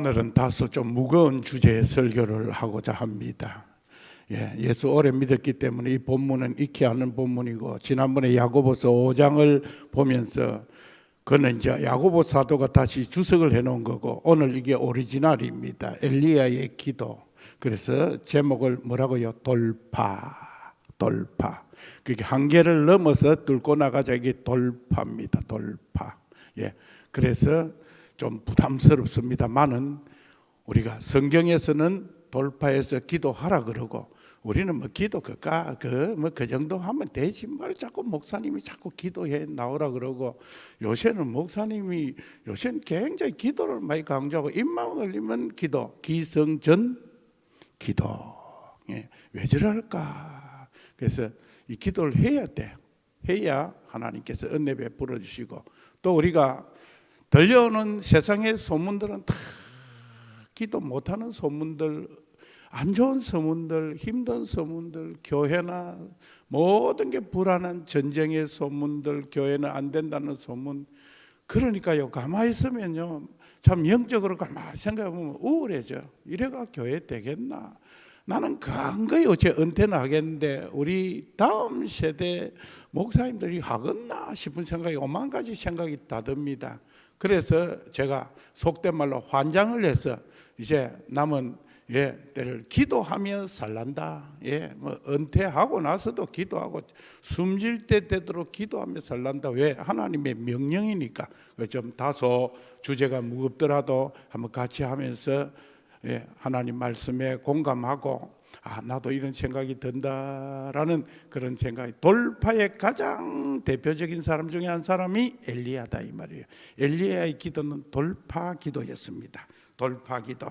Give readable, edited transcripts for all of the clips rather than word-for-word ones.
오늘은 다소 좀 무거운 주제의 설교를 하고자 합니다. 예수 오래 믿었기 때문에 이 본문은 익히 아는 본문이고, 지난번에 야고보서 5장을 보면서 그는 이제 야고보 사도가 다시 주석을 해놓은 거고, 오늘 이게 오리지널입니다. 엘리야의 기도. 그래서 제목을 뭐라고요? 돌파. 그게 한계를 넘어서 뚫고 나가자, 이게 돌파입니다. 돌파. 그래서 좀 부담스럽습니다만은 우리가 성경에서는 돌파해서 기도하라 그러고, 우리는 뭐 기도 그 정도 하면 되지 뭘 자꾸 목사님이 자꾸 기도해 나오라 그러고, 요새는 요새는 굉장히 기도를 많이 강조하고, 입만 올리면 기도, 기성전 기도. 왜 저럴까? 그래서 이 기도를 해야 돼. 해야 하나님께서 은혜 베풀어 주시고, 또 우리가 들려오는 세상의 소문들은 다 기도 못하는 소문들, 안 좋은 소문들, 힘든 소문들, 교회나 모든 게 불안한 전쟁의 소문들, 교회는 안 된다는 소문. 그러니까요, 가만히 있으면요, 참 영적으로 가만히 생각해보면 우울해져. 이래가 교회 되겠나? 나는 간거히 어째 은퇴는 하겠는데 우리 다음 세대 목사님들이 하겠나 싶은 생각이, 오만 가지 생각이 다 듭니다. 그래서 제가 속된 말로 환장을 해서 이제 남은 때를 기도하며 살란다. 뭐 은퇴하고 나서도 기도하고 숨질 때 되도록 기도하며 살란다. 왜? 하나님의 명령이니까. 좀 다소 주제가 무겁더라도 한번 같이 하면서 하나님 말씀에 공감하고, 나도 이런 생각이 든다라는 그런 생각이. 돌파의 가장 대표적인 사람 중에 한 사람이 엘리야다 이 말이에요. 엘리야의 기도는 돌파 기도였습니다. 돌파 기도.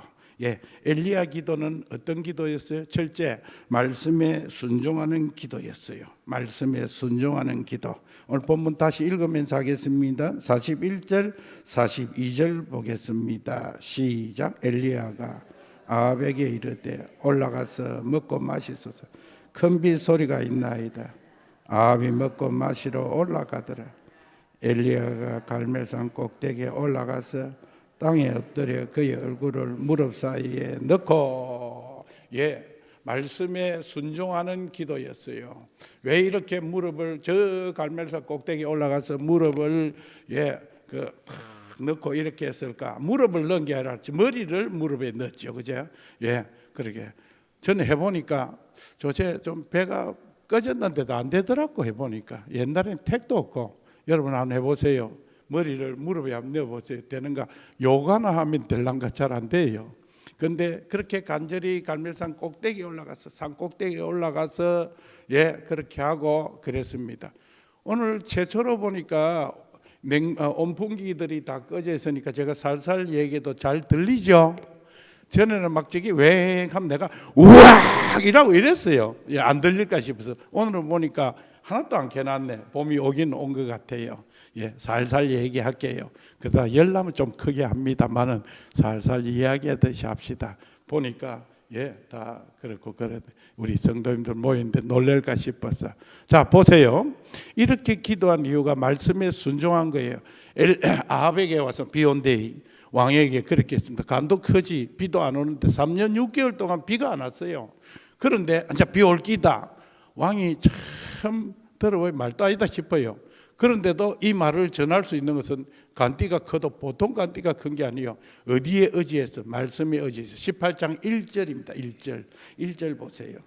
엘리야 기도는 어떤 기도였어요? 첫째, 말씀에 순종하는 기도였어요. 말씀에 순종하는 기도. 오늘 본문 다시 읽으면서 하겠습니다. 41절, 42절 보겠습니다. 시작. 엘리야가 아합에게 이르되 올라가서 먹고 마시소서. 큰 비 소리가 있나이다. 아합이 먹고 마시러 올라가더라. 엘리야가 갈멜산 꼭대기에 올라가서 땅에 엎드려 그의 얼굴을 무릎 사이에 넣고, 말씀에 순종하는 기도였어요. 왜 이렇게 무릎을, 저 갈멜산 꼭대기에 올라가서 무릎을 넣고 이렇게 했을까? 무릎을 넣은 게 아니라 머리를 무릎에 넣었죠, 그죠? 그러게 저는 해보니까 조제 좀 배가 꺼졌는데도 안 되더라고. 해보니까 옛날엔 택도 없고. 여러분 한번 해보세요. 머리를 무릎에 한번 넣어보세요. 되는가? 요가나 하면 될란가? 잘 안 돼요. 근데 그렇게 간절히 갈멜산 꼭대기에 올라가서, 산 꼭대기에 올라가서 그렇게 하고 그랬습니다. 오늘 최초로 보니까 온풍기들이 다 꺼져 있으니까 제가 살살 얘기해도 잘 들리죠? 전에는 막 저기 웽 하면 내가 우악 이라고 이랬어요. 안 들릴까 싶어서. 오늘은 보니까 하나도 안 켜놨네. 봄이 오긴 온 것 같아요. 살살 얘기할게요. 그러다 열나면 좀 크게 합니다만은 살살 이야기하듯이 합시다. 보니까 다 그렇고 그래. 우리 성도님들 모이는데 놀랄까 싶어서. 자, 보세요. 이렇게 기도한 이유가 말씀에 순종한 거예요. 아합에게 와서 비 온대. 왕에게 그렇게 했습니다. 간도 크지 비도 안 오는데 3년 6개월 동안 비가 안 왔어요. 그런데 이제 비 올 기다. 왕이 참 더러워 말도 아니다 싶어요. 그런데도 이 말을 전할 수 있는 것은 간띠가 커도 보통 간띠가 큰 게 아니에요. 어디에 의지해서? 말씀에 의지해서. 18장 1절입니다. 1절 보세요.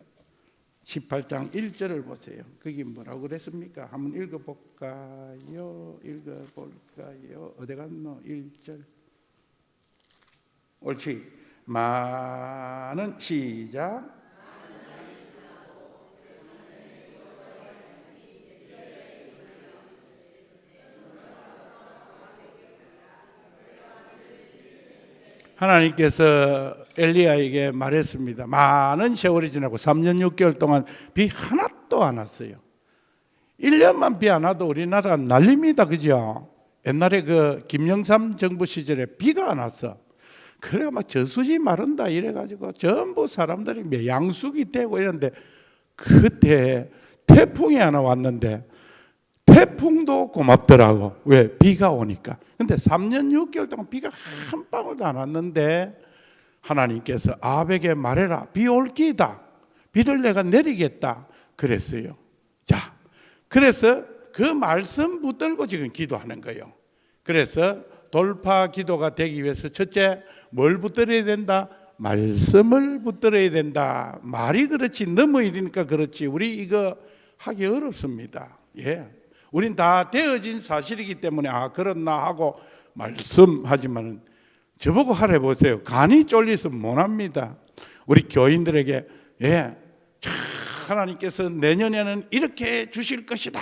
18장 1절을 보세요. 거기 뭐라고 그랬습니까? 한번 읽어볼까요? 어디 갔노? 1절. 옳지. 많은 시작. 하나님께서 엘리야에게 말했습니다. 많은 세월이 지나고 3년 6개월 동안 비 하나도 안 왔어요. 1년만 비 안 와도 우리나라 난립니다. 그죠? 옛날에 그 김영삼 정부 시절에 비가 안 왔어. 그래 막 저수지 마른다 이래가지고 전부 사람들이 양숙이 되고 이랬는데, 그때 태풍이 하나 왔는데 태풍도 고맙더라고. 왜? 비가 오니까. 근데 3년 6개월 동안 비가 한 방울도 안 왔는데 하나님께서 아합에게 말해라. 비 올 기다. 비를 내가 내리겠다. 그랬어요. 자, 그래서 그 말씀 붙들고 지금 기도하는 거예요. 그래서 돌파 기도가 되기 위해서 첫째, 뭘 붙들어야 된다? 말씀을 붙들어야 된다. 말이 그렇지 너무 이러니까 그렇지 우리 이거 하기 어렵습니다. 예, 우린 다 되어진 사실이기 때문에 아 그렇나 하고 말씀하지만은 저보고 하래 보세요. 간이 쫄려서 못합니다. 우리 교인들에게 예, 하나님께서 내년에는 이렇게 주실 것이다.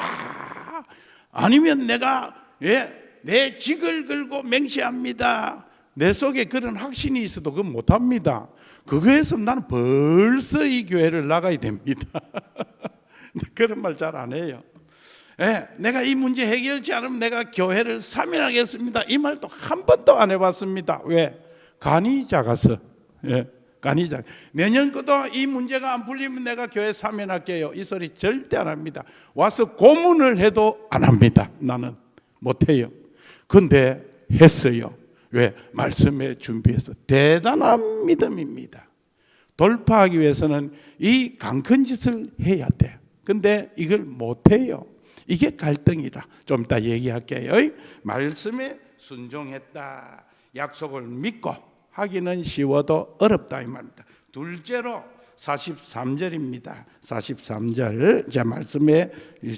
아니면 내가 예, 내 직을 걸고 맹세합니다. 내 속에 그런 확신이 있어도 그건 못합니다. 그거에서 나는 벌써 이 교회를 나가야 됩니다. 그런 말 잘 안 해요. 예, 내가 이 문제 해결하지 않으면 내가 교회를 사면하겠습니다. 이 말도 한 번도 안 해봤습니다. 왜? 간이 작아서. 예, 간이 작아. 내년 것도 이 문제가 안 풀리면 내가 교회 사면할게요. 이 소리 절대 안 합니다. 와서 고문을 해도 안 합니다. 나는 못해요. 근데 했어요. 왜? 말씀에 준비해서 대단한 믿음입니다. 돌파하기 위해서는 이 강큰 짓을 해야 돼. 근데 이걸 못해요. 이게 갈등이라. 좀 이따 얘기할게요. 말씀에 순종했다. 약속을 믿고 하기는 쉬워도 어렵다 이 말입니다. 둘째로 43절입니다. 43절 자 말씀에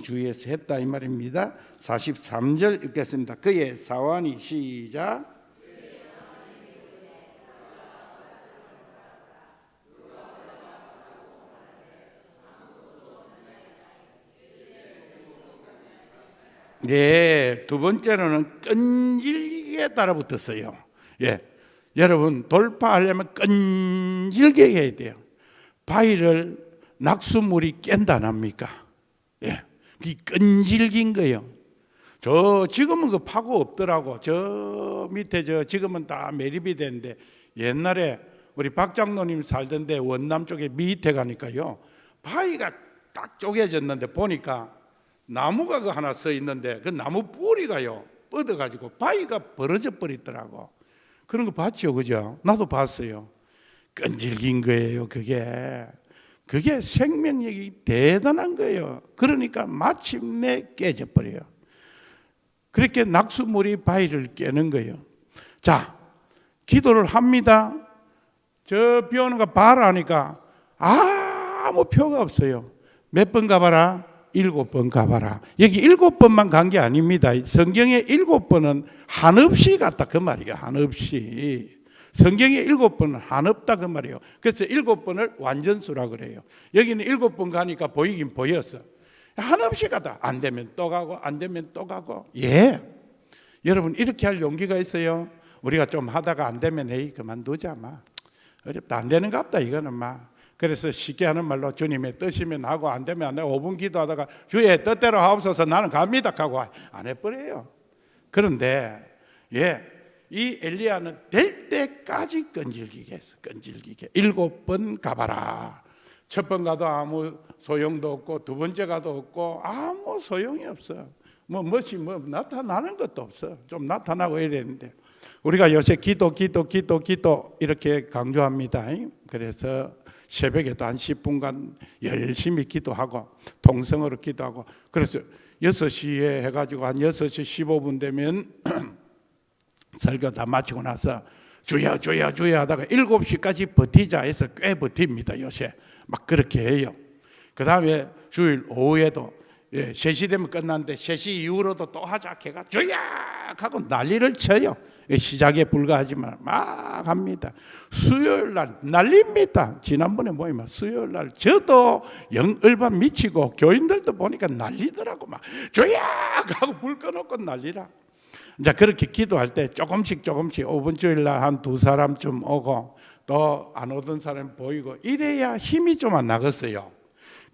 주의해서 했다 이 말입니다. 43절 읽겠습니다. 그의 사완이 시작. 네, 두 번째로는 끈질기게 따라붙었어요. 예, 여러분 돌파하려면 끈질기게 해야 돼요. 바위를 낙수물이 깬다 안 합니까? 예, 이 끈질긴 거예요. 저 지금은 그 파고 없더라고. 저 밑에 저 지금은 다 매립이 되는데 옛날에 우리 박 장로님 살던데 원남 쪽에 밑에 가니까요 바위가 딱 쪼개졌는데 보니까 나무가 그 하나 서 있는데 그 나무 뿌리가요 뻗어가지고 바위가 벌어져 버리더라고. 그런 거 봤죠, 그죠? 나도 봤어요. 끈질긴 거예요. 그게 생명력이 대단한 거예요. 그러니까 마침내 깨져 버려요. 그렇게 낙수물이 바위를 깨는 거예요. 자, 기도를 합니다. 저 비 오는 거 봐라 하니까 아무 표가 없어요. 몇 번 가봐라? 7번 가봐라. 여기 7번만 간 게 아닙니다. 성경에 7번은 한없이 갔다 그 말이에요. 한없이. 성경에 7번은 한없다 그 말이에요. 그래서 7번을 완전수라 그래요. 여기는 7번 가니까 보이긴 보였어. 한없이 가다. 안 되면 또 가고 안 되면 또 가고. 예. 여러분 이렇게 할 용기가 있어요. 우리가 좀 하다가 안 되면 에이 그만두자 마. 어렵다. 안 되는 것 같다 이거는 막. 그래서 쉽게 하는 말로 주님의 뜻이면 하고 안 되면 안 하고 5분 기도하다가 주의 뜻대로 하옵소서 나는 갑니다 하고 안 해버려요. 그런데 예, 이 엘리야는 될 때까지 끈질기게 했어. 끈질기게 7번 가봐라. 첫 번 가도 아무 소용도 없고 두 번째 가도 없고 아무 소용이 없어. 멋이 나타나는 것도 없어. 좀 나타나고 이랬는데 우리가 요새 기도 이렇게 강조합니다. 그래서 새벽에도 한 10분간 열심히 기도하고 통성으로 기도하고 그래서 6시에 해가지고 한 6시 15분 되면 설교 다 마치고 나서 주여 하다가 7시까지 버티자 해서 꽤 버팁니다. 요새 막 그렇게 해요. 그 다음에 주일 오후에도 3시 되면 끝났는데 3시 이후로도 또 하자 해가 주여 하고 난리를 쳐요. 시작에 불과하지만 막 합니다. 수요일 날 난립니다. 지난번에 모이면 수요일 날 저도 영을반 미치고 교인들도 보니까 난리더라고. 막 주여 하고 불 꺼놓고 난리라. 이제 그렇게 기도할 때 조금씩 5분 주일 날 한 2사람쯤 오고 또 안 오던 사람 보이고 이래야 힘이 좀 안 나겠어요.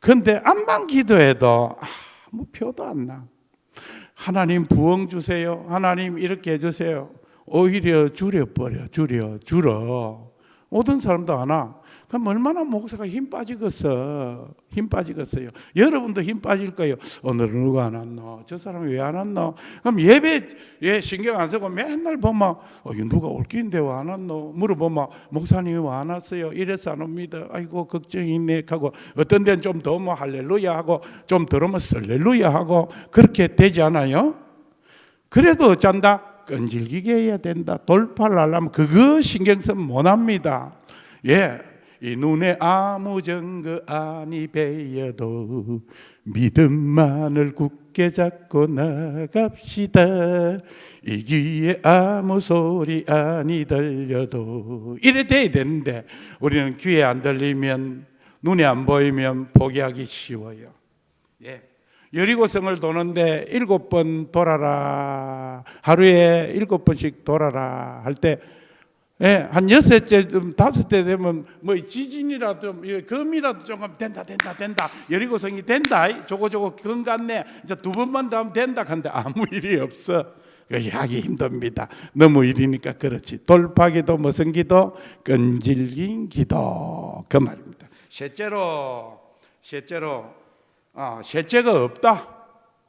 근데 암만 기도해도 아무 표도 안 나. 하나님 부흥 주세요. 하나님 이렇게 해주세요. 오히려 줄여 오던 사람도 안 와. 그럼 얼마나 목사가 힘 빠지겠어요. 여러분도 힘 빠질 거예요. 오늘은 누가 안 왔노? 저 사람이 왜 안 왔노? 그럼 예배에 신경 안 쓰고 맨날 보면 누가 올 긴데 왜 안 왔노? 물어보면 목사님이 왜 안 왔어요? 이래서 안 옵니다. 아이고 걱정이 있네 하고, 어떤 데는 좀 더 뭐 할렐루야 하고, 좀 덜으면 설렐루야 하고, 그렇게 되지 않아요? 그래도 어쩐다? 끈질기게 해야 된다. 돌파를 하려면 그거 신경 쓰면 못합니다. 예, 이 눈에 아무 증거 아니 베여도 믿음만을 굳게 잡고 나갑시다. 이 귀에 아무 소리 아니 들려도 이래 돼야 되는데, 우리는 귀에 안 들리면, 눈에 안 보이면 포기하기 쉬워요. 예. 여리고성을 도는데 7번 돌아라, 하루에 7번씩 돌아라 할 때, 예, 한 6째, 5째 되면 뭐 지진이라도 금이라도 조금 된다. 여리고성이 된다. 저거 금 같네. 이제 2번만 더 하면 된다. 한데 아무 일이 없어. 하기 힘듭니다. 너무 일이니까 그렇지. 돌파기도 무슨 기도? 끈질긴 기도. 그 말입니다. 셋째로 셋째가 없다.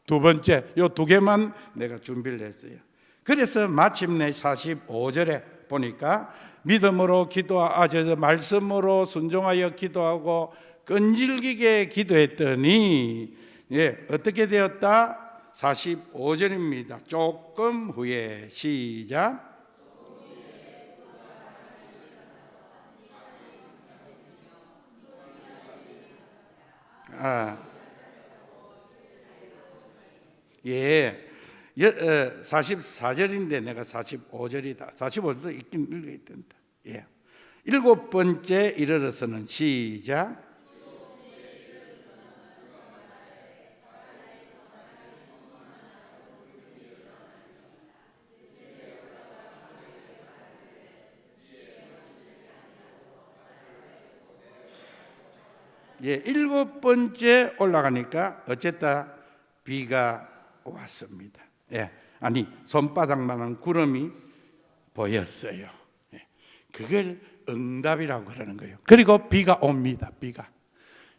2번째, 요 2개만 내가 준비를 했어요. 그래서 마침내 45절에 보니까 믿음으로 말씀으로 순종하여 기도하고 끈질기게 기도했더니, 예, 어떻게 되었다? 45절입니다. 조금 후에, 시작. 예, 44절인데 내가 45절이다. 45절도 읽긴 읽어야 된다. 예. 7번째 이르러서는, 시작. 예, 7번째 올라가니까 어쨌든 비가 왔습니다. 예, 아니 손바닥만한 구름이 보였어요. 예, 그걸 응답이라고 그러는 거예요. 그리고 비가 옵니다. 비가.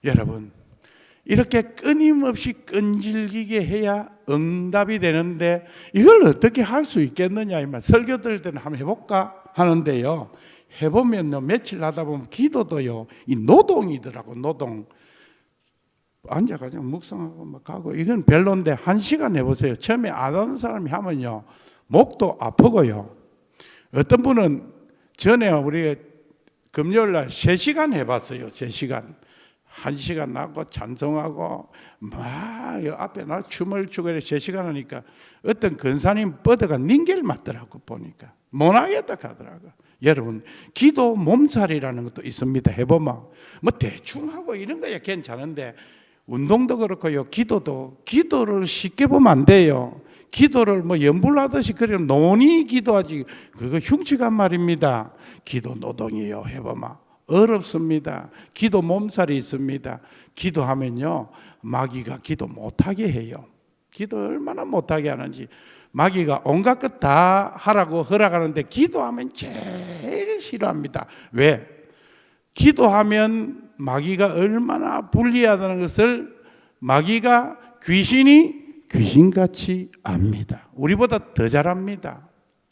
여러분, 이렇게 끊임없이 끈질기게 해야 응답이 되는데, 이걸 어떻게 할 수 있겠느냐, 이말. 설교 들을 때는 한번 해볼까 하는데요, 해보면요, 며칠 하다 보면 기도도요, 이 노동이더라고. 노동. 앉아가지고 묵상하고 막 가고, 이건 별론데 1시간 해보세요. 처음에 안 하는 사람이 하면요, 목도 아프고요. 어떤 분은 전에 우리 금요일날 3시간 해봤어요. 3시간. 1시간 하고 찬송하고 막 앞에 나 춤을 추고 3시간 하니까 어떤 근사님 뻗어가 닌겔 맞더라고. 보니까 못하겠다 하더라고. 여러분, 기도 몸살이라는 것도 있습니다. 해보면 뭐 대충 하고 이런 거야 괜찮은데, 운동도 그렇고요, 기도를 쉽게 보면 안 돼요. 기도를 뭐 연불하듯이 그러면 논의 기도하지, 그거 흉측한 말입니다. 기도 노동이에요. 해보면 어렵습니다. 기도 몸살이 있습니다. 기도하면요, 마귀가 기도 못하게 해요. 기도 얼마나 못하게 하는지. 마귀가 온갖 것 다 하라고 허락하는데 기도하면 제일 싫어합니다. 왜? 기도하면 마귀가 얼마나 불리하다는 것을 마귀가 귀신같이 압니다. 우리보다 더 잘합니다.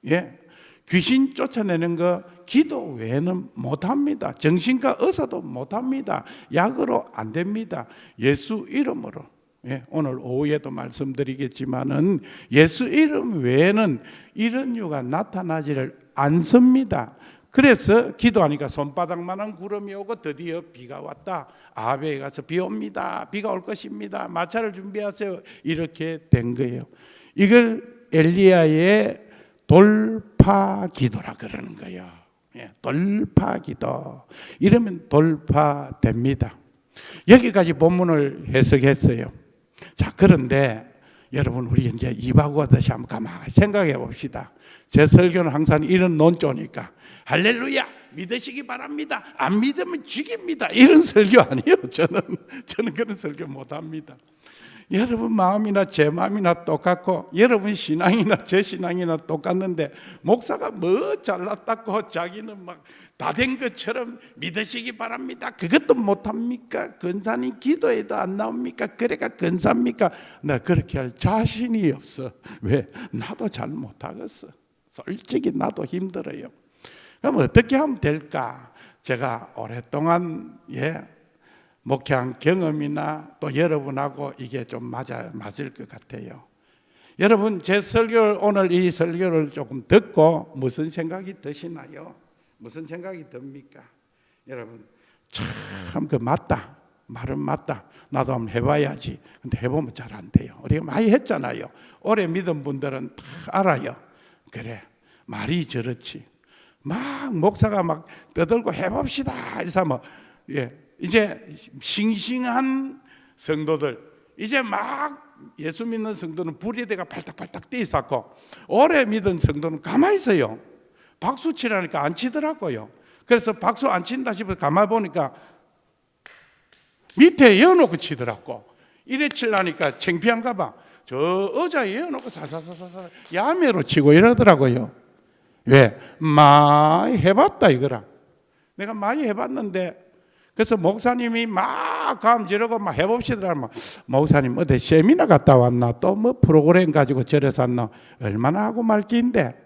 예, 귀신 쫓아내는 거 기도 외에는 못합니다. 정신과 의사도 못합니다. 약으로 안 됩니다. 예수 이름으로. 예, 오늘 오후에도 말씀드리겠지만은 예수 이름 외에는 이런 유가 나타나지를 않습니다. 그래서 기도하니까 손바닥만한 구름이 오고 드디어 비가 왔다. 아베에 가서 비 옵니다. 비가 올 것입니다. 마차를 준비하세요. 이렇게 된 거예요. 이걸 엘리야의 돌파 기도라 그러는 거예요. 예, 돌파 기도. 이러면 돌파됩니다. 여기까지 본문을 해석했어요. 자, 그런데 여러분, 우리 이제 입하고 하듯이 한번 가만히 생각해 봅시다. 제 설교는 항상 이런 논조니까, 할렐루야 믿으시기 바랍니다. 안 믿으면 죽입니다. 이런 설교 아니에요. 저는 그런 설교 못 합니다. 여러분 마음이나 제 마음이나 똑같고 여러분 신앙이나 제 신앙이나 똑같는데 목사가 뭐 잘났다고 자기는 막 다 된 것처럼 믿으시기 바랍니다. 그것도 못합니까? 근사님 기도에도 안 나옵니까? 그래가 근사입니까? 나 그렇게 할 자신이 없어. 왜? 나도 잘 못하겠어. 솔직히 나도 힘들어요. 그럼 어떻게 하면 될까? 제가 오랫동안 목회한 경험이나 또 여러분하고 이게 좀 맞을 것 같아요. 여러분 제 설교를 오늘 이 설교를 조금 듣고 무슨 생각이 드시나요? 무슨 생각이 듭니까? 여러분 참 그 맞다. 말은 맞다. 나도 한번 해봐야지. 근데 해보면 잘 안 돼요. 우리가 많이 했잖아요. 오래 믿은 분들은 다 알아요. 그래 말이 저렇지. 막 목사가 막 떠들고 해봅시다. 이래서 뭐 이제 싱싱한 성도들 이제 막 예수 믿는 성도는 불의대가 발딱발딱 뛰어 있었고 오래 믿은 성도는 가만히 있어요. 박수 치라니까 안 치더라고요. 그래서 박수 안 친다 싶어서 가만히 보니까 밑에 이어놓고 치더라고. 이래 치려니까 창피한가 봐. 저 의자에 이어놓고 사사사사 야매로 치고 이러더라고요. 왜? 많이 해봤다 이거라. 내가 많이 해봤는데 그래서 목사님이 막 감지르고 막 해봅시다. 목사님 어디 세미나 갔다 왔나? 또 뭐 프로그램 가지고 절에서 왔나? 얼마나 하고 말기인데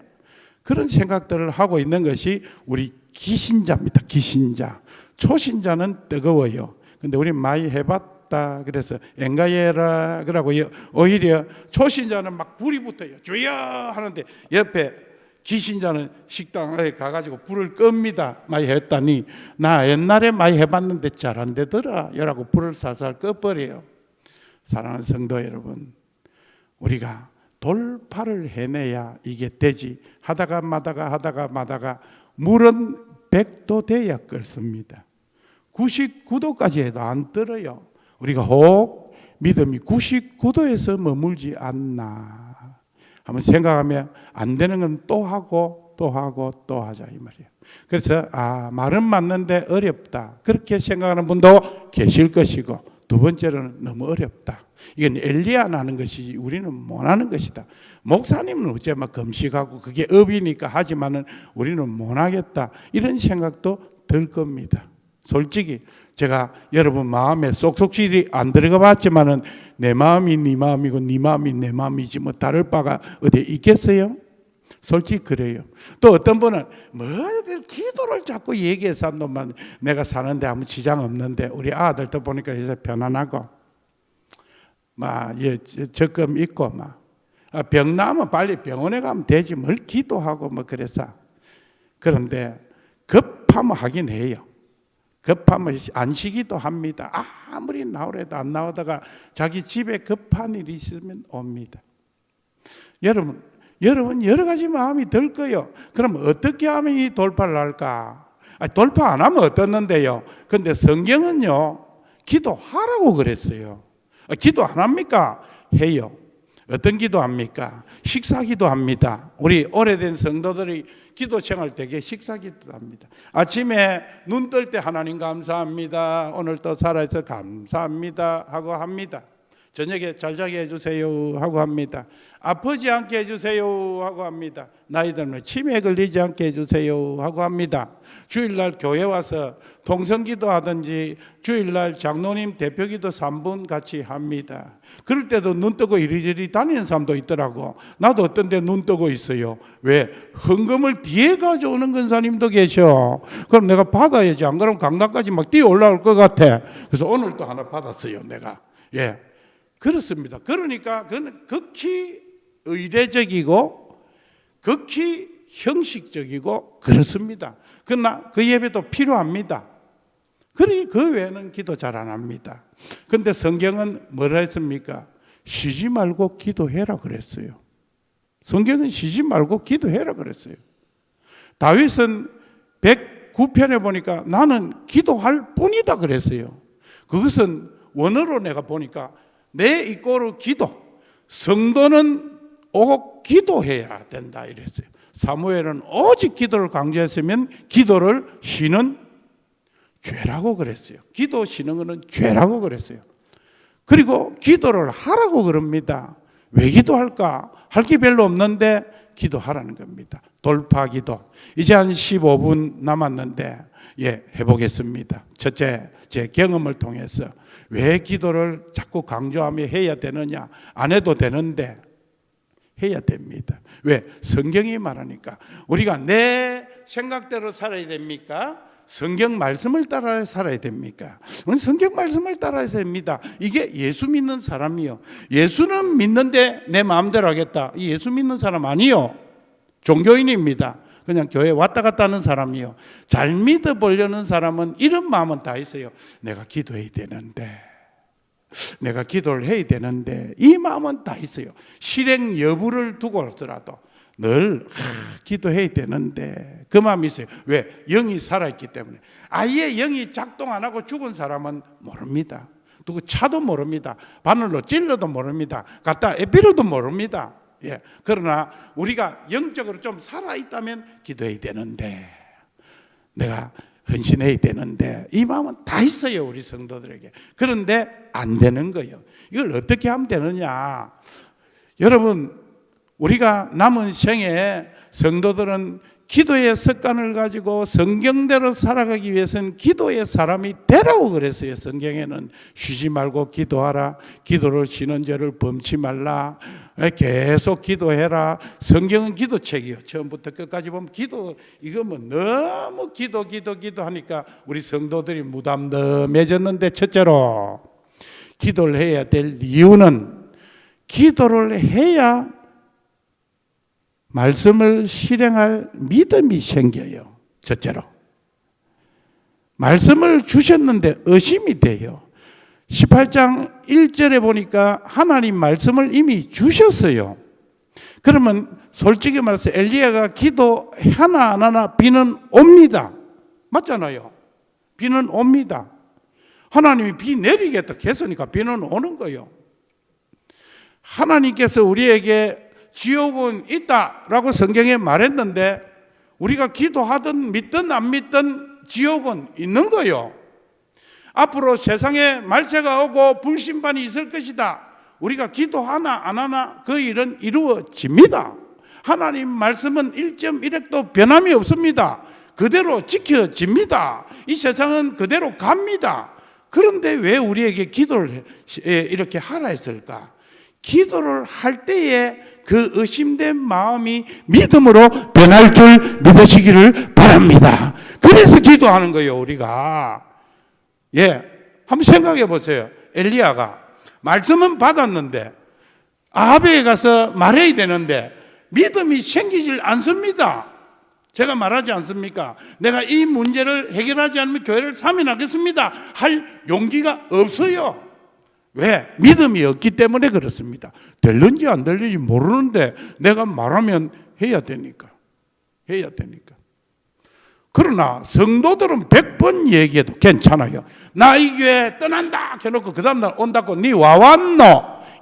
그런 생각들을 하고 있는 것이 우리 기신자입니다. 기신자. 초신자는 뜨거워요. 근데 우리 많이 해봤다. 그래서 엔가예라 그러고 오히려 초신자는 막 불이 붙어요. 주여 하는데 옆에 기신자는 식당에 가가지고 불을 끕니다. 많이 했다니 나 옛날에 많이 해봤는데 잘 안 되더라. 이라고 불을 살살 꺼버려요. 사랑하는 성도 여러분, 우리가 돌파를 해내야 이게 되지. 하다가 마다가 물은 100도 돼야 끓습니다. 99도까지 해도 안 떨어요. 우리가 혹 믿음이 99도에서 머물지 않나 한번 생각하면 안 되는 건 또 하고 또 하자 이 말이에요. 그래서 말은 맞는데 어렵다 그렇게 생각하는 분도 계실 것이고 두 번째로는 너무 어렵다. 이건 엘리야는 하는 것이지 우리는 못하는 것이다. 목사님은 어째 막 금식하고 그게 업이니까 하지만은 우리는 못하겠다 이런 생각도 들 겁니다. 솔직히 제가 여러분 마음에 쏙쏙질이 안 들어가 봤지만은 내 마음이 네 마음이고 네 마음이 내 마음이지 뭐 다를 바가 어디 있겠어요? 솔직히 그래요. 또 어떤 분은 뭘 기도를 자꾸 얘기해서 놈만 내가 사는데 아무 지장 없는데 우리 아들도 보니까 이제 편안하고 막 적금 있고 막 병 나면 빨리 병원에 가면 되지 뭘 기도하고 뭐 그래서. 그런데 급하면 하긴 해요. 급하면 안시기도 합니다. 아무리 나오래도 안 나오다가 자기 집에 급한 일이 있으면 옵니다. 여러분 여러 가지 마음이 들 거예요. 그럼 어떻게 하면 이 돌파를 할까? 돌파 안 하면 어떻는데요? 근데 성경은요 기도하라고 그랬어요. 기도 안 합니까? 해요. 어떤 기도합니까? 식사기도 합니다. 우리 오래된 성도들이 기도 생활 되게 식사기도 합니다. 아침에 눈 뜰 때 하나님 감사합니다. 오늘 또 살아있어 감사합니다 하고 합니다. 저녁에 잘 자게 해주세요 하고 합니다. 아프지 않게 해주세요 하고 합니다. 나이 들면 치매에 걸리지 않게 해주세요 하고 합니다. 주일날 교회 와서 통성기도 하든지 주일날 장로님 대표기도 3분 같이 합니다. 그럴 때도 눈 뜨고 이리저리 다니는 사람도 있더라고. 나도 어떤 데 눈 뜨고 있어요. 왜? 헌금을 뒤에 가져오는 권사님도 계셔. 그럼 내가 받아야지. 안 그러면 강당까지 막 뛰어 올라올 것 같아. 그래서 오늘 또 하나 받았어요 내가. 그렇습니다. 그러니까 그는 극히 의례적이고 극히 형식적이고 그렇습니다. 그러나 그 예배도 필요합니다. 그러니 그 외에는 기도 잘 안 합니다. 그런데 성경은 뭐라 했습니까? 쉬지 말고 기도해라 그랬어요. 성경은 쉬지 말고 기도해라 그랬어요. 다윗은 109편에 보니까 나는 기도할 뿐이다 그랬어요. 그것은 원어로 내가 보니까 내 이꼬르 기도, 성도는 오직 기도해야 된다 이랬어요. 사무엘은 오직 기도를 강조했으면 기도를 쉬는 죄라고 그랬어요. 기도 쉬는 것은 죄라고 그랬어요. 그리고 기도를 하라고 그럽니다. 왜 기도할까? 할 게 별로 없는데 기도하라는 겁니다. 돌파 기도. 이제 한 15분 남았는데 해보겠습니다. 첫째, 제 경험을 통해서 왜 기도를 자꾸 강조하며 해야 되느냐? 안 해도 되는데 해야 됩니다. 왜? 성경이 말하니까. 우리가 내 생각대로 살아야 됩니까? 성경 말씀을 따라 살아야 됩니까? 성경 말씀을 따라야 됩니다. 이게 예수 믿는 사람이요. 예수는 믿는데 내 마음대로 하겠다. 이 예수 믿는 사람 아니요. 종교인입니다. 그냥 교회 왔다 갔다 하는 사람이요. 잘 믿어보려는 사람은 이런 마음은 다 있어요. 내가 기도해야 되는데, 내가 기도를 해야 되는데, 이 마음은 다 있어요. 실행 여부를 두고더라도 늘 기도해야 되는데 그 마음이 있어요. 왜? 영이 살아있기 때문에. 아예 영이 작동 안 하고 죽은 사람은 모릅니다. 누구 차도 모릅니다. 바늘로 찔러도 모릅니다. 갖다 에피로도 모릅니다. 그러나 우리가 영적으로 좀 살아있다면 기도해야 되는데, 내가 헌신해야 되는데, 이 마음은 다 있어요, 우리 성도들에게. 그런데 안 되는 거예요. 이걸 어떻게 하면 되느냐? 여러분, 우리가 남은 생에 성도들은 기도의 습관을 가지고 성경대로 살아가기 위해서는 기도의 사람이 되라고 그랬어요. 성경에는 쉬지 말고 기도하라, 기도를 쉬는 죄를 범치 말라, 계속 기도해라. 성경은 기도책이요. 처음부터 끝까지 보면 기도, 이거 뭐 너무 기도하니까 우리 성도들이 무담담해졌는데, 첫째로 기도를 해야 될 이유는 기도를 해야 말씀을 실행할 믿음이 생겨요. 첫째로 말씀을 주셨는데 의심이 돼요. 18장 1절에 보니까 하나님 말씀을 이미 주셨어요. 그러면 솔직히 말해서 엘리야가 기도 하나 안 하나 비는 옵니다. 맞잖아요. 비는 옵니다. 하나님이 비 내리겠다 했으니까 비는 오는 거예요. 하나님께서 우리에게 지옥은 있다라고 성경에 말했는데, 우리가 기도하든 믿든 안 믿든 지옥은 있는 거예요. 앞으로 세상에 말세가 오고 불심판이 있을 것이다. 우리가 기도하나 안 하나 그 일은 이루어집니다. 하나님 말씀은 1.1핵도 변함이 없습니다. 그대로 지켜집니다. 이 세상은 그대로 갑니다. 그런데 왜 우리에게 기도를 이렇게 하라 했을까? 기도를 할 때에 그 의심된 마음이 믿음으로 변할 줄 믿으시기를 바랍니다. 그래서 기도하는 거예요, 우리가. 한번 생각해 보세요. 엘리야가 말씀은 받았는데 아합에게 가서 말해야 되는데 믿음이 생기질 않습니다. 제가 말하지 않습니까? 내가 이 문제를 해결하지 않으면 교회를 사면하겠습니다 할 용기가 없어요. 왜? 믿음이 없기 때문에 그렇습니다. 될는지 안 될는지 모르는데 내가 말하면 해야 되니까. 그러나 성도들은 100번 얘기해도 괜찮아요. 나 이 교회 떠난다 해놓고 그 다음날 온다고 니 와왔노?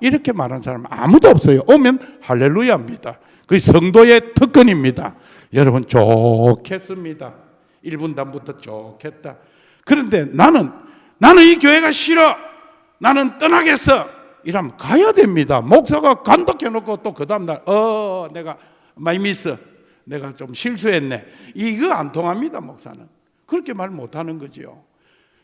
이렇게 말하는 사람은 아무도 없어요. 오면 할렐루야입니다. 그게 성도의 특권입니다. 여러분 좋겠습니다. 1분 단부터 좋겠다. 그런데 나는 이 교회가 싫어, 나는 떠나겠어, 이러면 가야 됩니다. 목사가 간다 해놓고 또 그 다음날 내가 많이 미스, 내가 좀 실수했네, 이거 안 통합니다. 목사는 그렇게 말 못하는 거지요.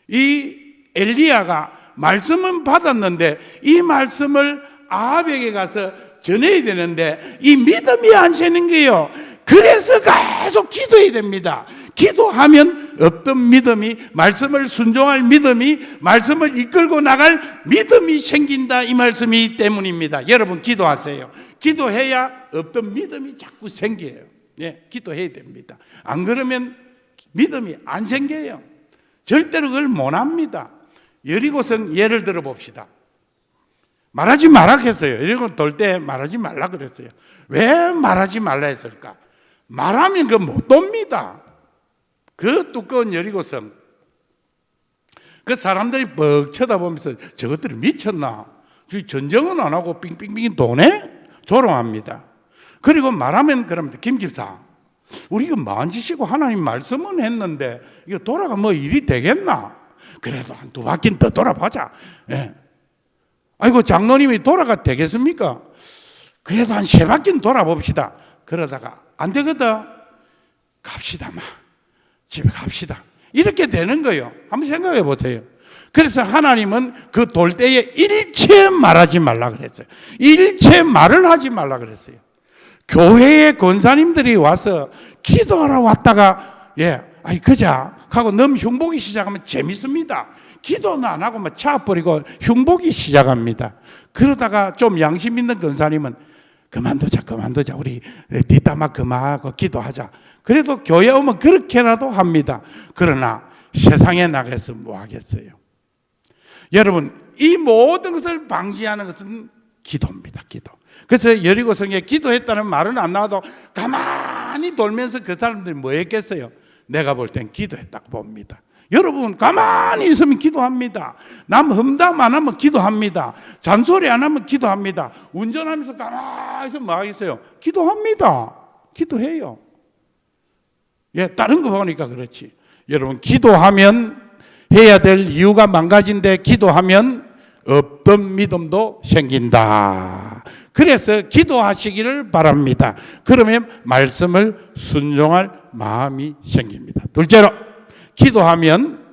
이 엘리야가 말씀은 받았는데 이 말씀을 아합에게 가서 전해야 되는데 이 믿음이 안 새는 거예요. 그래서 계속 기도해야 됩니다. 기도하면 어떤 믿음이, 말씀을 순종할 믿음이, 말씀을 이끌고 나갈 믿음이 생긴다, 이 말씀이기 때문입니다. 여러분 기도하세요. 기도해야 어떤 믿음이 자꾸 생겨요. 기도해야 됩니다. 안 그러면 믿음이 안 생겨요. 절대로 그걸 못합니다. 여리고성 예를 들어 봅시다. 말하지 말라 했어요. 여리고 돌 때 말하지 말라 그랬어요. 왜 말하지 말라 했을까? 말하면 그 못 돕니다. 그 두꺼운 여리고성, 그 사람들이 뻑 쳐다보면서 저것들이 미쳤나? 전쟁은 안 하고 빙빙빙 도네? 조롱합니다. 그리고 말하면 그럽니다. 김집사, 우리 이거 만지시고 하나님 말씀은 했는데 이거 돌아가 뭐 일이 되겠나? 그래도 한 두 바퀴는 더 돌아보자. 아이고 장로님이 돌아가 되겠습니까? 그래도 한 3바퀴는 돌아봅시다. 그러다가 안 되거든. 갑시다 마. 집에 갑시다. 이렇게 되는 거예요. 한번 생각해 보세요. 그래서 하나님은 그 돌 때에 일체 말하지 말라 그랬어요. 일체 말을 하지 말라 그랬어요. 교회에 권사님들이 와서 기도하러 왔다가 아이 그자 하고 너무 흉보기 시작하면 재밌습니다. 기도는 안 하고 막 차버리고 흉보기 시작합니다. 그러다가 좀 양심 있는 권사님은 그만두자 우리 뒷담화 그만하고 기도하자. 그래도 교회 오면 그렇게라도 합니다. 그러나 세상에 나가서 뭐 하겠어요? 여러분 이 모든 것을 방지하는 것은 기도입니다. 기도. 그래서 여리고성에 기도했다는 말은 안 나와도 가만히 돌면서 그 사람들이 뭐 했겠어요? 내가 볼 땐 기도했다고 봅니다. 여러분 가만히 있으면 기도합니다. 남 험담 안 하면 기도합니다. 잔소리 안 하면 기도합니다. 운전하면서 가만히 있으면 뭐 하겠어요? 기도합니다. 기도해요. 다른 거 보니까 그렇지. 여러분 기도하면 해야 될 이유가 망가진데 기도하면 없던 믿음도 생긴다. 그래서 기도하시기를 바랍니다. 그러면 말씀을 순종할 마음이 생깁니다. 둘째로 기도하면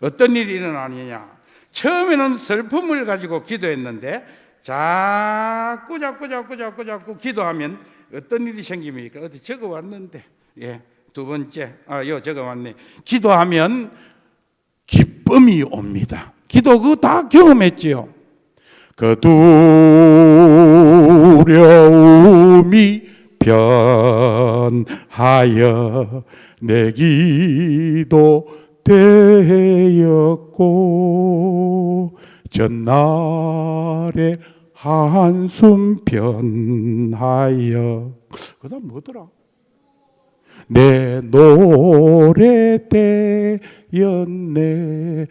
어떤 일이 일어나느냐. 처음에는 슬픔을 가지고 기도했는데 자꾸 기도하면 어떤 일이 생깁니까? 어디 적어왔는데 두 번째 적어왔네. 기도하면 기쁨이 옵니다. 기도 그거 다 경험했지요. 그 두려움이 변하여 내 기도 되었고 전날에 한숨 변하여 그 다음 뭐더라? 내 노래 되었네.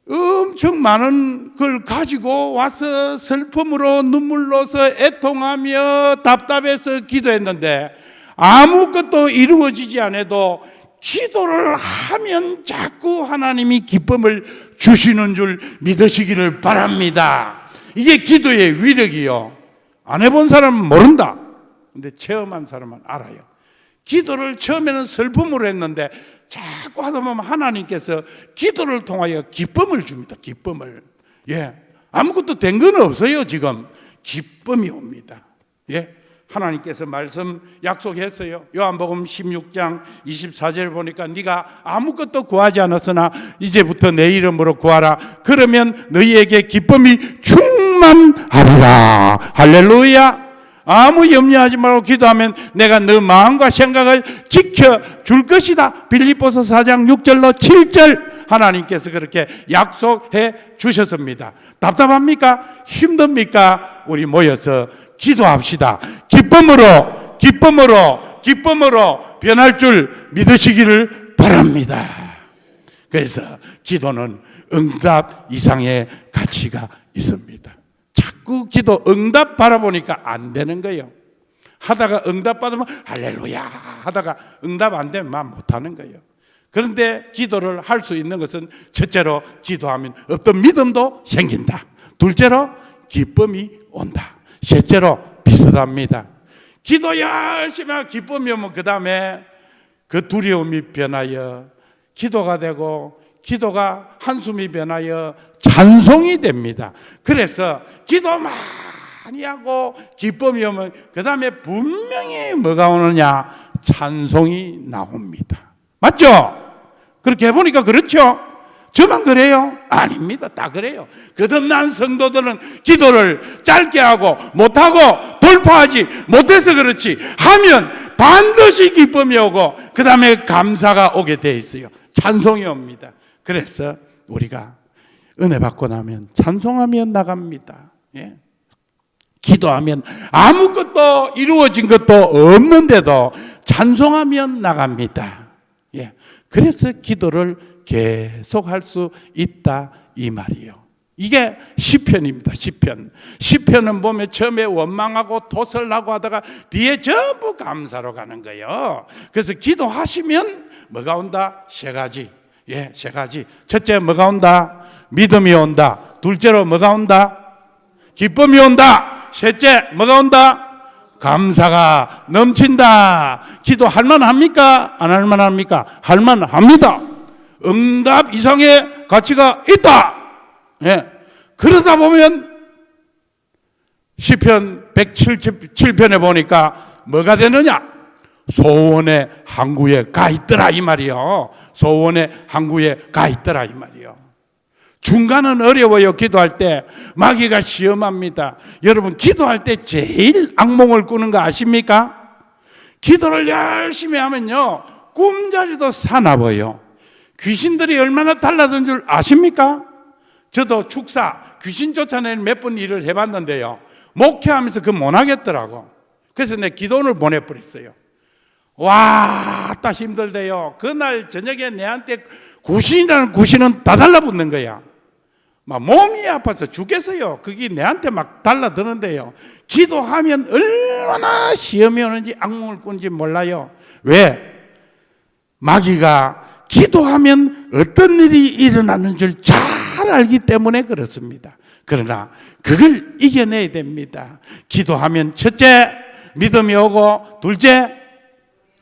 엄청 많은 걸 가지고 와서 슬픔으로 눈물로서 애통하며 답답해서 기도했는데 아무것도 이루어지지 않아도 기도를 하면 자꾸 하나님이 기쁨을 주시는 줄 믿으시기를 바랍니다. 이게 기도의 위력이요. 안 해본 사람은 모른다. 근데 체험한 사람은 알아요. 기도를 처음에는 슬픔으로 했는데 자꾸 하다 보면 하나님께서 기도를 통하여 기쁨을 줍니다. 기쁨을. 아무것도 된 건 없어요. 지금 기쁨이 옵니다. 하나님께서 말씀 약속했어요. 요한복음 16장 24절 보니까 네가 아무것도 구하지 않았으나 이제부터 내 이름으로 구하라. 그러면 너희에게 기쁨이 충만하리라. 할렐루야. 아무 염려하지 말고 기도하면 내가 너 마음과 생각을 지켜줄 것이다. 빌립보서 4장 6절로 7절 하나님께서 그렇게 약속해 주셨습니다. 답답합니까? 힘듭니까? 우리 모여서 기도합시다. 기쁨으로 변할 줄 믿으시기를 바랍니다. 그래서 기도는 응답 이상의 가치가 있습니다. 자꾸 기도 응답 바라보니까 안 되는 거예요. 하다가 응답 받으면 할렐루야 하다가 응답 안 되면 막 못하는 거예요. 그런데 기도를 할 수 있는 것은 첫째로 기도하면 어떤 믿음도 생긴다. 둘째로 기쁨이 온다. 셋째로 비슷합니다. 기도 열심히 하고 기쁨이 오면 그 다음에 그 두려움이 변하여 기도가 되고 기도가 한숨이 변하여 찬송이 됩니다. 그래서 기도 많이 하고 기쁨이 오면 그 다음에 분명히 뭐가 오느냐? 찬송이 나옵니다. 맞죠? 그렇게 해보니까 그렇죠? 저만 그래요? 아닙니다. 다 그래요. 거듭난 성도들은 기도를 짧게 하고 못하고 돌파하지 못해서 그렇지 하면 반드시 기쁨이 오고 그 다음에 감사가 오게 돼 있어요. 찬송이 옵니다. 그래서 우리가 은혜 받고 나면 찬송하며 나갑니다. 기도하면 아무것도 이루어진 것도 없는데도 찬송하며 나갑니다. 그래서 기도를 계속할 수 있다 이 말이에요. 이게 시편입니다. 시편은 보면 처음에 원망하고 토설하고 하다가 뒤에 전부 감사로 가는 거예요. 그래서 기도하시면 뭐가 온다? 세 가지. 세 가지. 첫째 뭐가 온다? 믿음이 온다. 둘째로 뭐가 온다? 기쁨이 온다. 셋째 뭐가 온다? 감사가 넘친다. 기도할 만합니까? 안 할 만합니까? 할 만합니다. 응답 이상의 가치가 있다. 예. 그러다 보면 시편 107편에 보니까 뭐가 되느냐? 소원의 항구에 가 있더라 이 말이요. 소원의 항구에 가 있더라 이 말이요. 중간은 어려워요. 기도할 때 마귀가 시험합니다. 여러분 기도할 때 제일 악몽을 꾸는 거 아십니까? 기도를 열심히 하면요 꿈자리도 사나워요. 귀신들이 얼마나 달라든 줄 아십니까? 저도 축사 귀신 쫓아내는 몇 번 일을 해봤는데요, 목회하면서 그 못하겠더라고. 그래서 내 기도원을 보내버렸어요. 와, 딱 힘들대요. 그날 저녁에 내한테 구신이라는 구신은 다 달라붙는 거야. 막 몸이 아파서 죽겠어요. 그게 내한테 막 달라드는데요, 기도하면 얼마나 시험이 오는지 악몽을 꾸는지 몰라요. 왜? 마귀가 기도하면 어떤 일이 일어나는 줄 잘 알기 때문에 그렇습니다. 그러나 그걸 이겨내야 됩니다. 기도하면 첫째 믿음이 오고, 둘째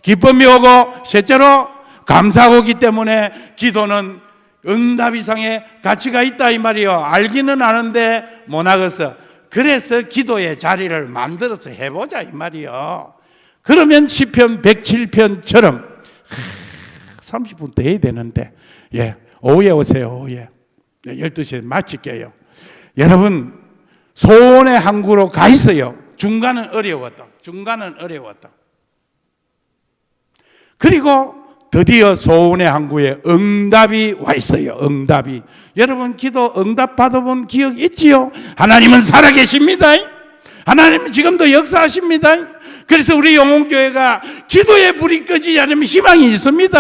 기쁨이 오고, 셋째로 감사가 오기 때문에 기도는 응답 이상의 가치가 있다 이 말이요. 알기는 아는데 못하겠어. 그래서 기도의 자리를 만들어서 해보자 이 말이요. 그러면 시편 107편처럼 30분 더 해야 되는데, 예, 오후에 오세요. 오후에 12시에 마칠게요. 여러분 소원의 항구로 가 있어요. 중간은 어려웠다. 그리고 드디어 소원의 항구에 응답이 와 있어요. 응답이. 여러분 기도 응답 받아본 기억 있지요? 하나님은 살아계십니다. 하나님은 지금도 역사하십니다. 그래서 우리 영혼교회가 기도의 불이 끄지 않으면 희망이 있습니다.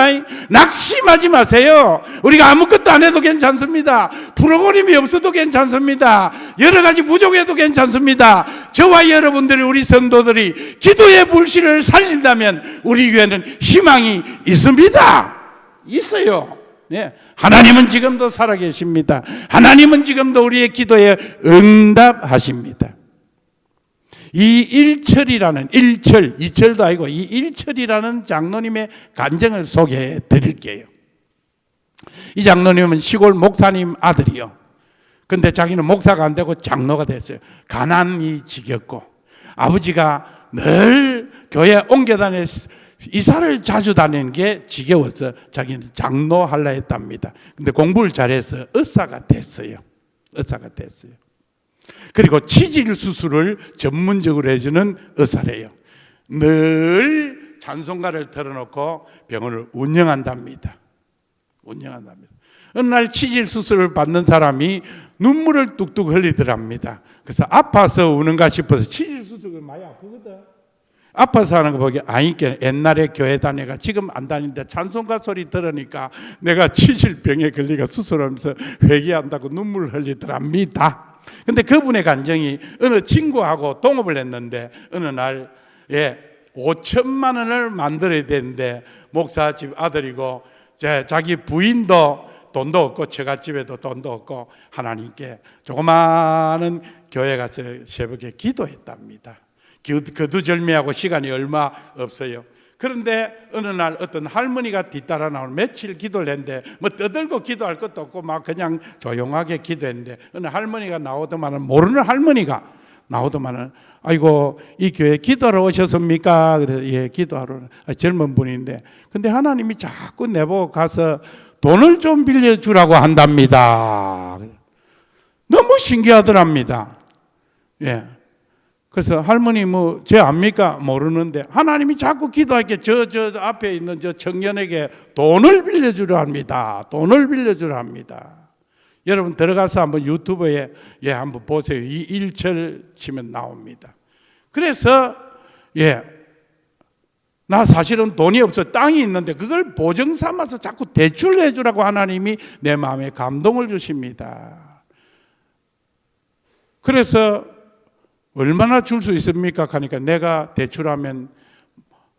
낙심하지 마세요. 우리가 아무것도 안 해도 괜찮습니다. 프로그램이 없어도 괜찮습니다. 여러 가지 부족해도 괜찮습니다. 저와 여러분들이, 우리 성도들이 기도의 불씨를 살린다면 우리 교회는 희망이 있습니다. 있어요. 네. 하나님은 지금도 살아계십니다. 하나님은 지금도 우리의 기도에 응답하십니다. 이 일철이라는, 일철, 이철도 아니고 이 일철이라는 장로님의 간증을 소개해 드릴게요. 이 장로님은 시골 목사님 아들이요. 근데 자기는 목사가 안 되고 장로가 됐어요. 가난이 지겹고 아버지가 늘 교회 옮겨다녀 이사를 자주 다니는 게 지겨워서 자기는 장로 하려 했답니다. 근데 공부를 잘해서 의사가 됐어요. 그리고 치질 수술을 전문적으로 해주는 의사래요. 늘 찬송가를 틀어놓고 병원을 운영한답니다. 어느 날 치질 수술을 받는 사람이 눈물을 뚝뚝 흘리더랍니다. 그래서 아파서 우는가 싶어서, 치질 수술은 많이 아프거든. 아파서 하는 거 보기 아니까 옛날에 교회 다녀가 지금 안 다니는데 찬송가 소리 들으니까 내가 치질병에 걸리가 수술하면서 회개한다고 눈물 흘리더랍니다. 근데 그분의 간증이, 어느 친구하고 동업을 했는데 어느 날 5천만 원을 만들어야 되는데 목사 집 아들이고 자기 부인도 돈도 없고 처갓집에도 돈도 없고 하나님께 조그마한 교회 가서 새벽에 기도했답니다. 거두절미하고 시간이 얼마 없어요. 그런데 어느 날 어떤 할머니가 뒤따라 나오는, 며칠 기도를 했는데 뭐 떠들고 기도할 것도 없고 막 그냥 조용하게 기도했는데, 어느 할머니가 나오더만은, 모르는 할머니가 나오더만은, 아이고 이 교회 기도하러 오셨습니까? 그래서 예, 기도하러. 젊은 분인데, 근데 하나님이 자꾸 내보고 가서 돈을 좀 빌려주라고 한답니다. 너무 신기하더랍니다. 예. 그래서 할머니 뭐 제 압니까? 모르는데 하나님이 자꾸 기도할게 저 앞에 있는 저 청년에게 돈을 빌려주려 합니다. 여러분 들어가서 한번 유튜브에 한번 보세요. 이 일철 치면 나옵니다. 그래서 나 사실은 돈이 없어, 땅이 있는데 그걸 보증 삼아서 자꾸 대출해 주라고 하나님이 내 마음에 감동을 주십니다. 그래서 얼마나 줄 수 있습니까? 하니까 내가 대출하면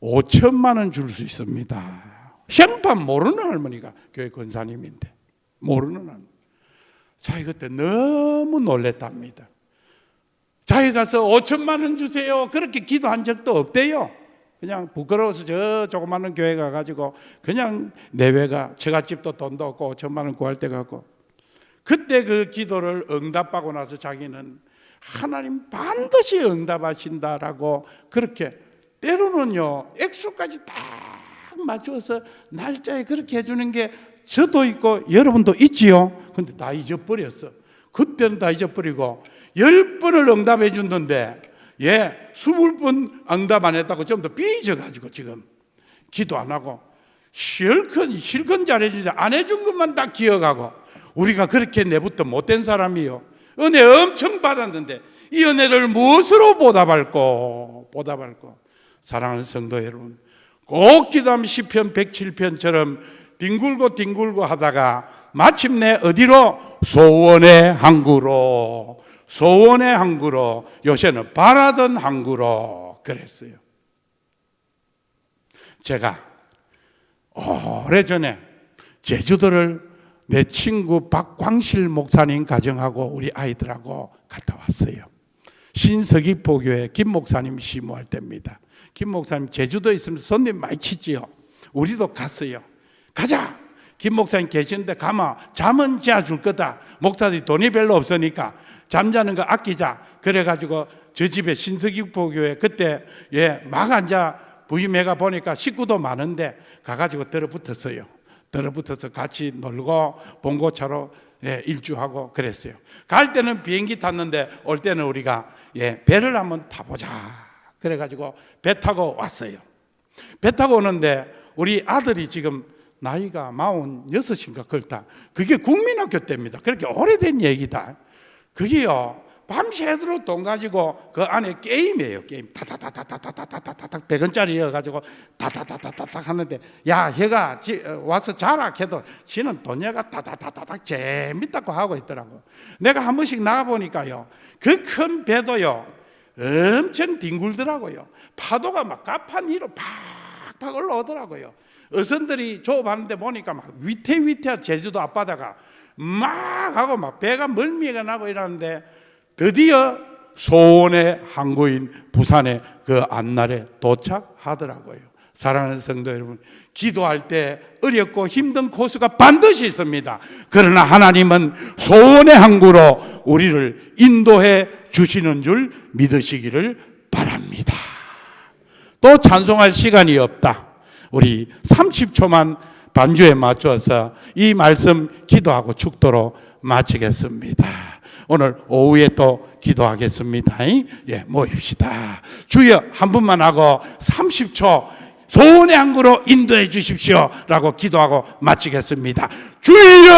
5천만 원 줄 수 있습니다. 생판 모르는 할머니가 교회 권사님인데, 모르는 할머니. 자기 그때 너무 놀랬답니다. 자기 가서 5천만 원 주세요 그렇게 기도한 적도 없대요. 그냥 부끄러워서 저 조그마한 교회 가가지고 그냥 내외가 처갓집도 돈도 없고 5천만 원 구할 때 가고, 그때 그 기도를 응답받고 나서 자기는 하나님 반드시 응답하신다라고 그렇게, 때로는요 액수까지 딱 맞춰서 날짜에 그렇게 해주는 게 저도 있고 여러분도 있지요. 근데 다 잊어버렸어. 그때는 다 잊어버리고 10번을 응답해 줬는데 20번 응답 안 했다고 좀 더 삐져가지고 지금 기도 안 하고 실컷 잘해주는데 안 해준 것만 다 기억하고, 우리가 그렇게 내부터 못된 사람이요. 은혜 엄청 받았는데 이 은혜를 무엇으로 보답할고. 사랑하는 성도 여러분, 꼭 기도하면 시편 107편처럼 뒹굴고 하다가 마침내 어디로? 소원의 항구로. 요새는 바라던 항구로 그랬어요. 제가 오래전에 제주도를 내 친구 박광실 목사님 가정하고 우리 아이들하고 갔다 왔어요. 신서기포교회 김 목사님 시무할 때입니다. 김 목사님 제주도에 있으면 손님 많이 치지요. 우리도 갔어요. 가자. 김 목사님 계시는데 가면 잠은 재줄 거다. 목사들이 돈이 별로 없으니까 잠자는 거 아끼자. 그래가지고 저 집에 신서기포교회 그때 막 앉아 부임해가 보니까 식구도 많은데 가가지고 들어붙었어요. 들어붙어서 같이 놀고 봉고차로 일주하고 그랬어요. 갈 때는 비행기 탔는데 올 때는 우리가 배를 한번 타보자. 그래가지고 배 타고 왔어요. 배 타고 오는데 우리 아들이 지금 나이가 46인가 그렇다. 그게 국민학교 때입니다. 그렇게 오래된 얘기다. 그게요 밤새도록 돈 가지고 그 안에 게임이에요. 게임 타타타타타타타타타 100원짜리여가지고 타타타타타 하는데, 야 혜가 와서 자라 해도 지는 돈녀가 타타타타타 재밌다고 하고 있더라고. 내가 한 번씩 나가보니까요 그 큰 배도요 엄청 뒹굴더라고요. 파도가 막 가판 위로 팍팍 올라오더라고요. 어선들이 조업하는데 보니까 막 위태위태한 제주도 앞바다가 막 하고 막 배가 멀미가 나고 이러는데, 드디어 소원의 항구인 부산의 그 앞날에 도착하더라고요. 사랑하는 성도 여러분, 기도할 때 어렵고 힘든 코스가 반드시 있습니다. 그러나 하나님은 소원의 항구로 우리를 인도해 주시는 줄 믿으시기를 바랍니다. 또 찬송할 시간이 없다. 우리 30초만 반주에 맞춰서 이 말씀 기도하고 축도로 마치겠습니다. 오늘 오후에 또 기도하겠습니다. 모입시다. 주여 한 분만 하고 30초 소원의 항구로 인도해 주십시오 라고 기도하고 마치겠습니다. 주여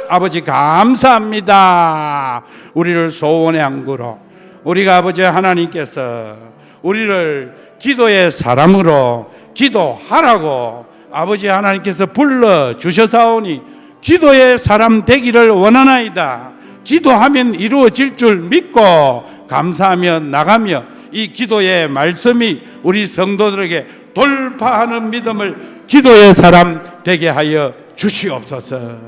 아버지 감사합니다. 우리를 소원의 항구로, 우리가 아버지 하나님께서 우리를 기도의 사람으로 기도하라고 아버지 하나님께서 불러주셔사오니 기도의 사람 되기를 원하나이다. 기도하면 이루어질 줄 믿고 감사하며 나가며 이 기도의 말씀이 우리 성도들에게 돌파하는 믿음을 기도의 사람 되게 하여 주시옵소서.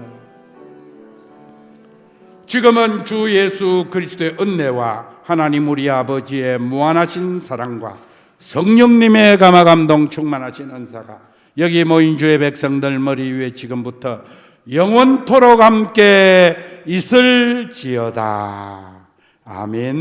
지금은 주 예수 그리스도의 은혜와 하나님 우리 아버지의 무한하신 사랑과 성령님의 감화감동 충만하신 은사가 여기 모인 주의 백성들 머리 위에 지금부터 영원토록 함께 있을지어다. 아멘.